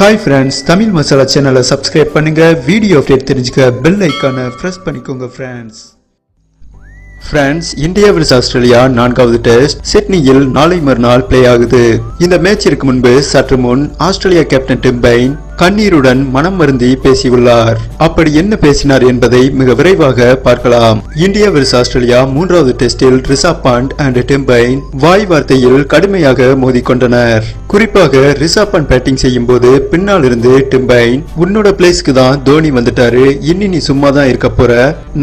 Hi friends, Tamil masala சேனலை subscribe பண்ணுங்க. Video update தெரிஞ்சுக்க பெல் ஐக்கானை பிரஸ் பண்ணிக்கோங்க ஃப்ரெண்ட்ஸ். இந்தியா vs ஆஸ்திரேலியா 4வது டெஸ்ட் சிட்னியில் நாளை மறுநாள் பிளே ஆகுது. இந்த மேட்சிற்கு முன்பு சற்று முன் ஆஸ்திரேலியா கேப்டன் டிம் பெயின் கண்ணீருடன் மனம் வருந்தி பேசியுள்ளார். அப்படி என்ன பேசினார் என்பதை மிக விரைவாக பார்க்கலாம். இந்தியா vs ஆஸ்திரேலியா 3வது டெஸ்டில் Rishabh Pant and Tim Paine வாய் வார்த்தையில் கடுமையாக மோதிக்கொண்டனர். குறிப்பாக ரிஷப் பண்ட் பேட்டிங் செய்யும் போது பின்னால் இருந்து டிம் பெயின், உன்னோட பிளேஸ்க்கு தான் தோனி வந்துட்டாரு, இனி நீ சும்மா தான் இருக்க போற,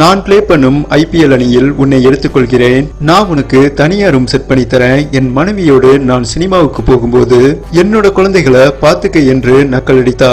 நான் பிளே பண்ணும் IPL அணியில் உன்னை எடுத்துக்கொள்கிறேன், நான் உனக்கு தனியா ரூம் செட் பண்ணி தரேன், என் மனைவியோடு நான் சினிமாவுக்கு போகும்போது என்னோட குழந்தைகளை பார்த்துக்க என்று நக்கலடித்தார்.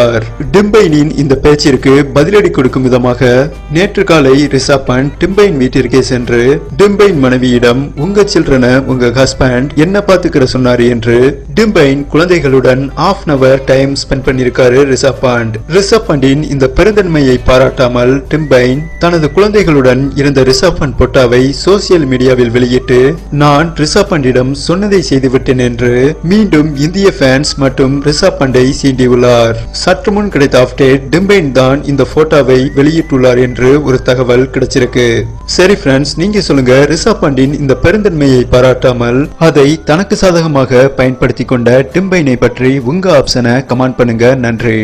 டிம் பெயினின் இந்த பேச்சிற்கு பதிலடி கொடுக்கும் விதமாக நேற்று காலை ரிஷப் பண்ட் டிம் பெயின் வீட்டிற்கே சென்று டிம் பெயின் மனைவியிடம், உங்க சில்ட்ரனை உங்க ஹஸ்பண்ட் என்ன பாத்துக்கிற சொன்னாரு என்று டிம் பெயின் குழந்தைகளுடன் ½ an hour டைம் ஸ்பெண்ட் பண்ணிருக்காரு ரிஷப் பண்ட். ரிஷப் பண்டின் இந்த பெருந்தன்மையை பாராட்டாமல் டிம் பெயின் தனது குழந்தைகளுடன் இருந்த ரிஷப் பண்ட் போட்டோவை சோசியல் மீடியாவில் வெளியிட்டு, நான் ரிஷப் பண்டிடம் சொன்னதை செய்துவிட்டேன் என்று மீண்டும் இந்திய ஃபேன்ஸ் மற்றும் ரிஷப் பண்டை சீண்டியுள்ளார். சற்று முன் கிடைத்த அப்டேட், டிம் பெயின் தான் இந்த போட்டோவை வெளியிட்டுள்ளார் என்று ஒரு தகவல் கிடைச்சிருக்கு. சரி ஃப்ரெண்ட்ஸ், நீங்க சொல்லுங்க, ரிஷப் பண்டின் இந்த பெருந்தன்மையை பாராட்டாமல் அதை தனக்கு சாதகமாக பயன்படுத்தி கொண்ட டிம் பெயினை பற்றி உங்க ஆப்ஷனை கமெண்ட் பண்ணுங்க. நன்றி.